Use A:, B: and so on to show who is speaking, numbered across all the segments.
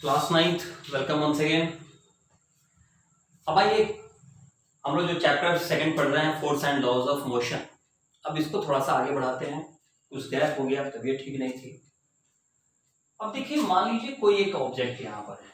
A: Class ninth, welcome once again. अब आइए हम लोग जो चैप्टर सेकंड पढ़ रहे हैं, force and laws of motion, अब इसको थोड़ा सा आगे बढ़ाते हैं। कुछ गैप हो गया, तबीयत ठीक नहीं थी। अब देखिए, मान लीजिए कोई एक ऑब्जेक्ट यहाँ पर है,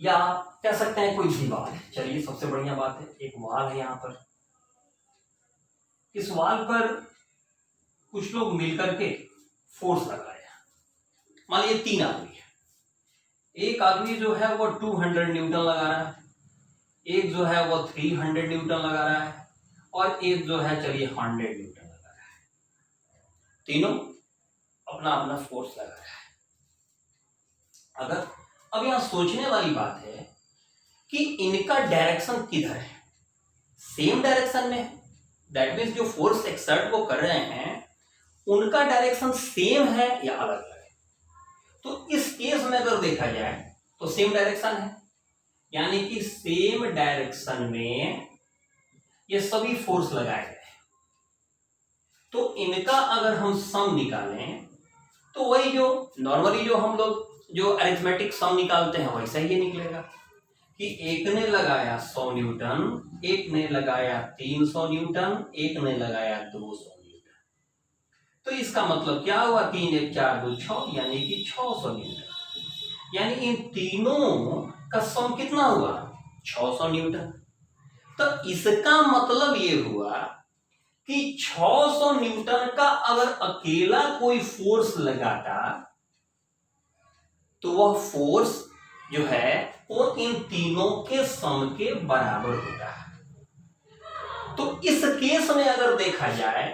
A: या कह सकते हैं कोई दीवार है। चलिए, सबसे बढ़िया बात है, एक वॉल है यहाँ पर। इस वॉल पर कुछ लोग मिलकर के फोर्स लगाया। मान लीजिए 3 आदमी है। एक आदमी जो है वो 200 न्यूटन लगा रहा है, एक जो है वो 300 न्यूटन लगा रहा है, और एक जो है चलिए 100 न्यूटन लगा रहा है। तीनों अपना अपना फोर्स लगा रहा है। अगर अब यहां सोचने वाली बात है कि इनका डायरेक्शन किधर है। सेम डायरेक्शन में है, दैट मीन्स जो फोर्स एक्सर्ट वो कर रहे हैं उनका डायरेक्शन सेम है या अलग अलग है। तो इस केस में अगर देखा जाए तो सेम डायरेक्शन है, यानी कि सेम डायरेक्शन में ये सभी फोर्स लगाए गए हैं। तो इनका अगर हम सम निकालें तो वही जो नॉर्मली जो हम लोग जो अरिथमेटिक सम निकालते हैं वैसा ही निकलेगा कि एक ने लगाया 100 न्यूटन, एक ने लगाया 300 न्यूटन, एक ने लगाया 200 न्यूटन। तो इसका मतलब क्या हुआ, 3 1 4 2 6, यानी कि 600 न्यूटन। यानी इन तीनों का सम कितना हुआ, 600 न्यूटन। तो इसका मतलब ये हुआ कि 600 न्यूटन का अगर अकेला कोई फोर्स लगाता तो वह फोर्स जो है वो इन तीनों के सम के बराबर होता है। तो इस केस में अगर देखा जाए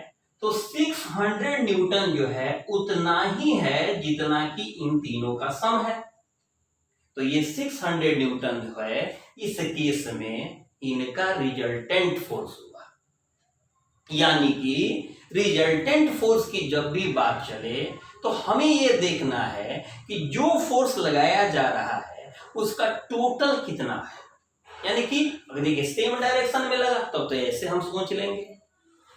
A: तो 600 न्यूटन जो है उतना ही है जितना कि इन तीनों का सम है। तो ये 600 न्यूटन जो है इस केस में इनका रिजल्टेंट फोर्स हुआ। यानी कि रिजल्टेंट फोर्स की जब भी बात चले तो हमें यह देखना है कि जो फोर्स लगाया जा रहा है उसका टोटल कितना है। यानी कि अगर देखिए सेम डायरेक्शन में लगा तब तो ऐसे हम सोच लेंगे,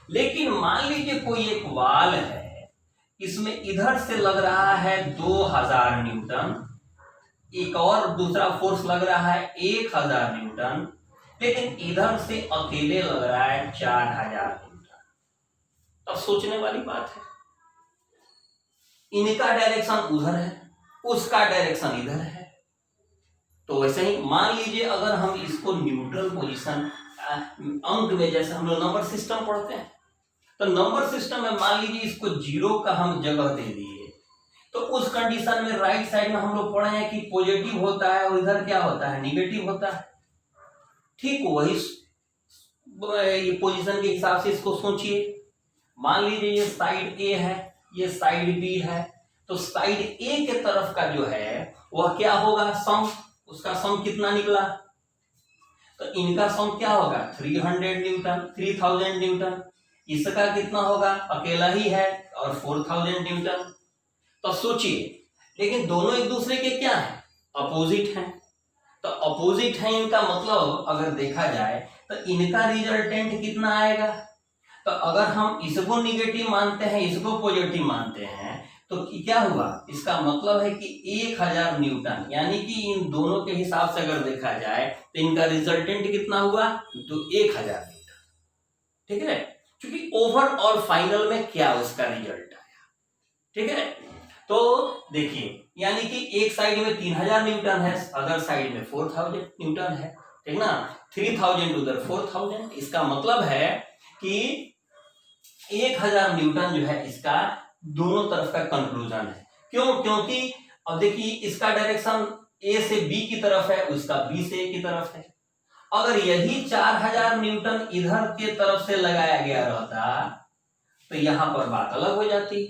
A: लेकिन मान लीजिए कोई एक वाल है, इसमें इधर से लग रहा है 2000 न्यूटन, एक और दूसरा फोर्स लग रहा है 1000 न्यूटन, लेकिन इधर से अकेले लग रहा है 4000 न्यूटन। अब सोचने वाली बात है, इनका डायरेक्शन उधर है, उसका डायरेक्शन इधर है। तो वैसे ही मान लीजिए अगर हम इसको न्यूट्रल पोजीशन अंक में, जैसे हम लोग नंबर सिस्टम पढ़ते हैं, तो नंबर सिस्टम में मान लीजिए इसको 0 का हम जगह दे दिए, तो उस कंडीशन में राइट साइड में हम लोग पढ़े हैं कि पॉजिटिव होता है और इधर क्या होता है, निगेटिव होता है। ठीक वही ये पोजीशन के हिसाब से इसको सोचिए। मान लीजिए ये साइड ए है, ये साइड बी है, तो साइड ए के तरफ का जो है वह क्या होगा, सम, उसका सम कितना निकला, तो इनका सम क्या होगा 300 न्यूटन, 3000 न्यूटन। इसका कितना होगा, अकेला ही है, और 4000 न्यूटन। तो सोचिए, लेकिन दोनों एक दूसरे के क्या है, अपोजिट हैं। तो अपोजिट है इनका मतलब अगर देखा जाए तो इनका रिजल्टेंट कितना आएगा। तो अगर हम इसको निगेटिव मानते हैं, इसको पॉजिटिव मानते हैं, तो क्या हुआ, इसका मतलब है कि 1000 न्यूटन, यानी कि इन दोनों के हिसाब से अगर देखा जाए तो इनका रिजल्टेंट कितना हुआ, तो 1000 न्यूटन। ठीक है, क्योंकि ओवरऑल फाइनल में क्या उसका रिजल्ट आया। ठीक है, तो देखिए, यानी कि एक साइड में 3000 न्यूटन है, अदर साइड में 4000 न्यूटन है। ठीक ना, 3000 उधर 4000, इसका मतलब है कि 1000 न्यूटन जो है इसका दोनों तरफ का कंक्लूजन है। क्यों, क्योंकि अब देखिए इसका डायरेक्शन ए से बी की तरफ है, उसका बी से ए की तरफ है। अगर यही 4000 न्यूटन इधर के तरफ से लगाया गया रहता तो यहां पर बात अलग हो जाती,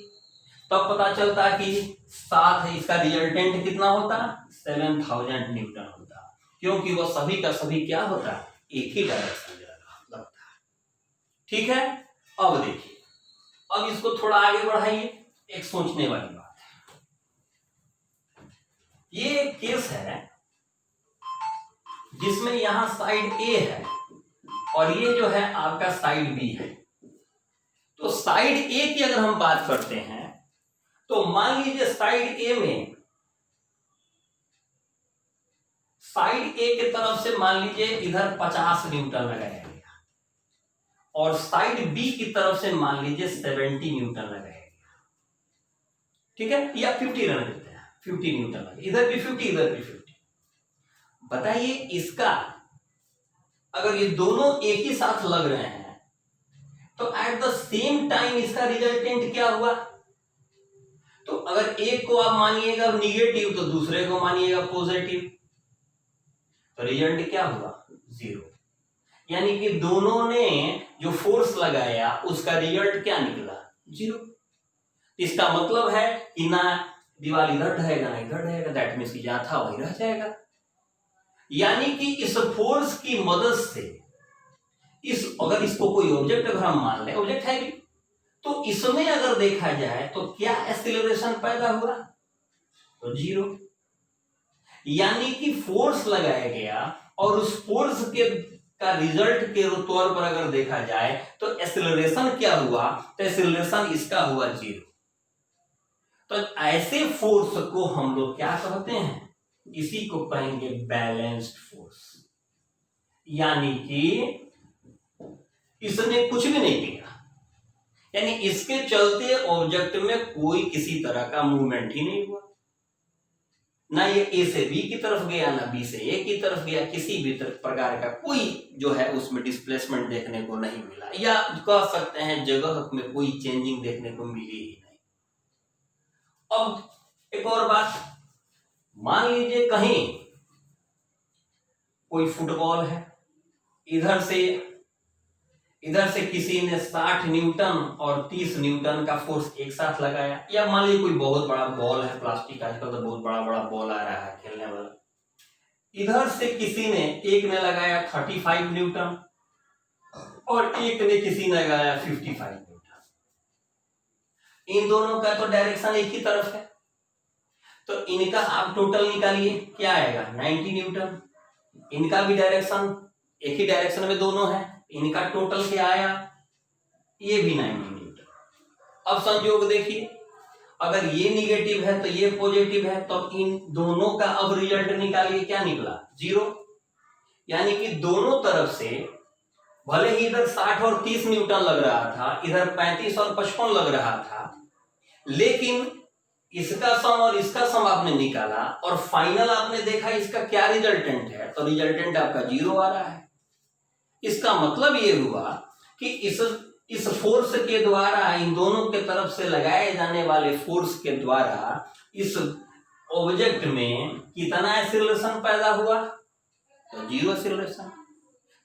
A: तब पता चलता कि साथ इसका रिजल्टेंट कितना होता, 7000 न्यूटन होता, क्योंकि वह सभी का सभी क्या होता, एक ही डायरेक्शन लगता। ठीक है, अब देखिए, अब इसको थोड़ा आगे बढ़ाइए, एक सोचने वाली बात है। ये एक केस है जिसमें यहां साइड ए है और ये जो है आपका साइड बी है। तो साइड ए की अगर हम बात करते हैं तो मान लीजिए साइड ए में, साइड ए की तरफ से मान लीजिए इधर 50 न्यूटन लगाया गया और साइड बी की तरफ से मान लीजिए 70 न्यूटन लगाया गया, ठीक है, या 50 रहने देते हैं, 50 न्यूटन लगे, इधर भी 50 इधर भी 50। बताइए इसका अगर ये दोनों एक ही साथ लग रहे हैं तो एट द सेम टाइम इसका रिजल्टेंट क्या हुआ? तो अगर एक को आप मानिएगा निगेटिव तो दूसरे को मानिएगा पॉजिटिव, तो रिजल्ट क्या हुआ? 0। यानी कि दोनों ने जो फोर्स लगाया उसका रिजल्ट क्या निकला? 0। इसका मतलब है कि ना दीवार इधर ढहेगा ना इधर ढहेगा, दैट मींस कि जहां था वही रह जाएगा। यानी कि इस फोर्स की मदद से अगर इसको कोई ऑब्जेक्ट अगर हम मान लें, ऑब्जेक्ट है भी, तो इसमें अगर देखा जाए तो क्या एक्सीलरेशन पैदा हुआ? तो 0। यानी कि फोर्स लगाया गया और उस फोर्स का रिजल्ट के तौर पर अगर देखा जाए तो एक्सीलरेशन क्या हुआ? तो एक्सीलरेशन इसका हुआ 0। तो ऐसे फोर्स को हम लोग क्या कहते हैं? इसी को कहेंगे बैलेंस्ड फोर्स। यानी कि इसने कुछ भी नहीं किया, यानी इसके चलते ऑब्जेक्ट में कोई किसी तरह का मूवमेंट ही नहीं हुआ, ना ये ए से बी की तरफ गया ना बी से ए की तरफ गया, किसी भी प्रकार का कोई जो है उसमें डिस्प्लेसमेंट देखने को नहीं मिला, या कह सकते हैं जगह में कोई चेंजिंग देखने को मिली ही नहीं। अब एक और बात, मान लीजिए कहीं कोई फुटबॉल है, इधर से किसी ने 60 न्यूटन और 30 न्यूटन का फोर्स एक साथ लगाया, या मान लीजिए कोई बहुत बड़ा बॉल है, प्लास्टिक आजकल तो बहुत बड़ा बड़ा बॉल आ रहा है खेलने वाला, इधर से किसी ने एक ने लगाया 35 न्यूटन और एक ने किसी ने लगाया 55 न्यूटन। इन दोनों का तो डायरेक्शन एक ही तरफ है, तो इनका आप टोटल निकालिए, क्या आएगा? 90 न्यूटन। इनका भी डायरेक्शन एक ही डायरेक्शन में दोनों है, इनका टोटल क्या आया? ये भी 90 न्यूटन। अब संयोग देखिए, अगर ये निगेटिव है तो ये पॉजिटिव है, तो इन दोनों का अब रिजल्ट निकालिए, क्या निकला? 0। यानी कि दोनों तरफ से भले ही इधर 60 और 30 न्यूटन लग रहा था, इधर 35 और 55 लग रहा था, लेकिन इसका सम और इसका सम आपने निकाला और फाइनल आपने देखा इसका क्या रिजल्टेंट है, तो रिजल्टेंट आपका 0 आ रहा है। इसका मतलब ये हुआ कि इस फोर्स के द्वारा, इन दोनों के तरफ से लगाए जाने वाले फोर्स के द्वारा इस ऑब्जेक्ट में कितना एक्सीलरेशन पैदा हुआ? तो 0 एक्सीलरेशन।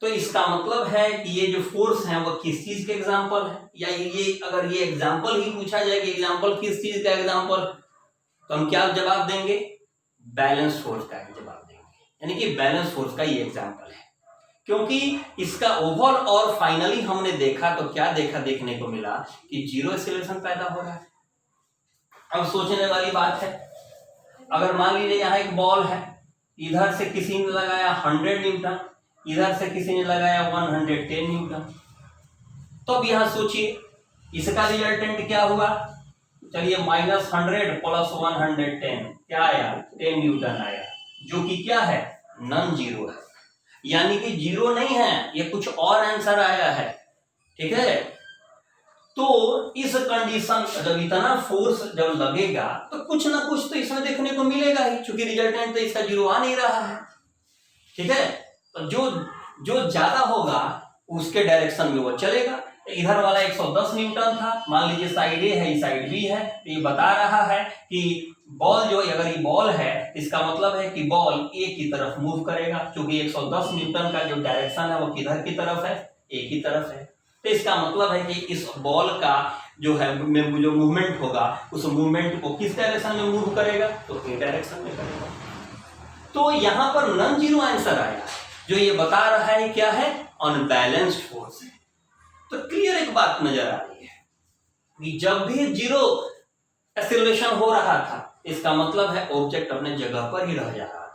A: तो इसका मतलब है कि ये जो फोर्स है वो किस चीज के एग्जांपल है, या ये अगर ये एग्जांपल ही पूछा जाए कि एग्जांपल किस चीज का एग्जांपल, तो हम क्या जवाब देंगे? बैलेंस फोर्स का जवाब देंगे। यानी कि बैलेंस फोर्स का ये एग्जांपल है, क्योंकि इसका ओवरऑल और फाइनली हमने देखा तो क्या देखने को मिला कि 0 एक्सीलरेशन पैदा हो रहा है। अब सोचने वाली बात है, अगर मान लीजिए यहाँ एक बॉल है, इधर से किसी ने लगाया 100 न्यूटन, इधर से किसी ने लगाया 110 न्यूटन, तो अब यहाँ सोचिए इसका रिजल्टेंट क्या हुआ? चलिए -100 + 110 क्या आया? 10 न्यूटन आया, जो कि क्या है? नॉन जीरो है, यानी कि 0 नहीं है, ये कुछ और आंसर आया है, ठीक है। तो इस कंडीशन, जब इतना फोर्स जब लगेगा तो कुछ ना कुछ तो इसमें देखने को मिलेगा ही, क्योंकि रिजल्टेंट तो इसका 0 आ नहीं रहा है, ठीक है। तो जो ज्यादा होगा उसके डायरेक्शन में वो चलेगा। इधर वाला 110 न्यूटन था, मान लीजिए साइड ए है, साइड बी है, तो ये बता रहा है कि बॉल जो, अगर ये बॉल है इसका मतलब है कि बॉल ए की तरफ मूव करेगा, क्योंकि 110 न्यूटन का जो डायरेक्शन है वो किधर की तरफ है? ए की तरफ है। तो इसका मतलब है कि इस बॉल का जो है जो मूवमेंट होगा, उस मूवमेंट को किस डायरेक्शन में मूव करेगा? तो ए डायरेक्शन में करेगा। तो यहां पर नॉन जीरो आंसर आया, जो ये बता रहा है क्या है? अनबैलेंस्ड फोर्स है। तो क्लियर एक बात नजर आ रही है कि जब भी 0 एक्सीलरेशन हो रहा था, इसका मतलब है ऑब्जेक्ट अपने जगह पर ही रह जा रहा था,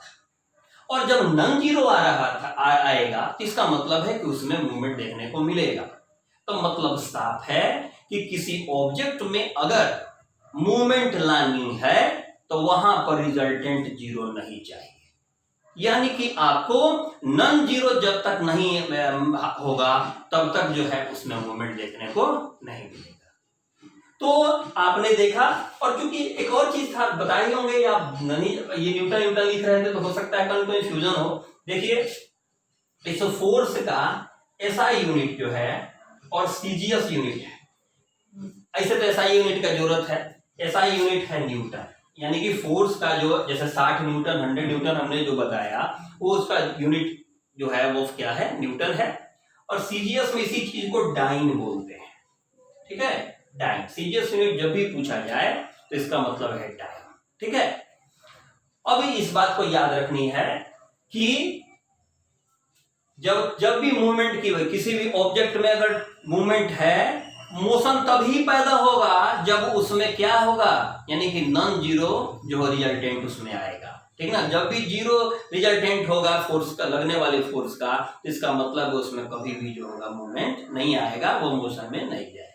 A: और जब नॉन जीरो आ रहा था आएगा तो इसका मतलब है कि उसमें मूवमेंट देखने को मिलेगा। तो मतलब साफ है कि किसी ऑब्जेक्ट में अगर मूवमेंट लानी है तो वहां पर रिजल्टेंट जीरो नहीं चाहिए। यानी कि आपको नॉन जीरो जब तक नहीं होगा तब तक जो है उसमें मूवमेंट देखने को नहीं मिलेगा। तो आपने देखा, और क्योंकि एक और चीज था बताए होंगे आप नहीं, ये न्यूटन लिख रहे थे तो हो सकता है कल कोई फ्यूजन हो। देखिए इस फोर्स का एसआई यूनिट जो है और सीजीएस यूनिट है, ऐसे तो एसआई यूनिट का जरूरत है, एसआई यूनिट है न्यूटन, यानी कि फोर्स का जो जैसे 60 न्यूटन 100 न्यूटन हमने जो बताया वो उसका यूनिट जो है वो क्या है, न्यूटन है। और सीजीएस में इसी चीज को डाइन बोलते हैं, ठीक है, डाइन। सीजीएस यूनिट जब भी पूछा जाए तो इसका मतलब है डाइन, ठीक है। अभी इस बात को याद रखनी है कि जब भी मूवमेंट की किसी भी ऑब्जेक्ट में अगर मूवमेंट है, मोशन तभी पैदा होगा जब उसमें क्या होगा, यानी कि नॉन जीरो जो रिजल्टेंट उसमें आएगा, ठीक ना। जब भी जीरो रिजल्टेंट होगा फोर्स का, लगने वाले फोर्स का, इसका मतलब उसमें कभी भी जो होगा मूवमेंट नहीं आएगा, वो मोशन में नहीं जाएगा।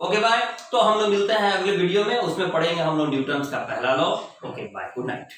A: Okay bye. तो हम लोग मिलते हैं अगले वीडियो में, उसमें पढ़ेंगे हम लोग न्यूटन का पहला law. Okay bye, good night.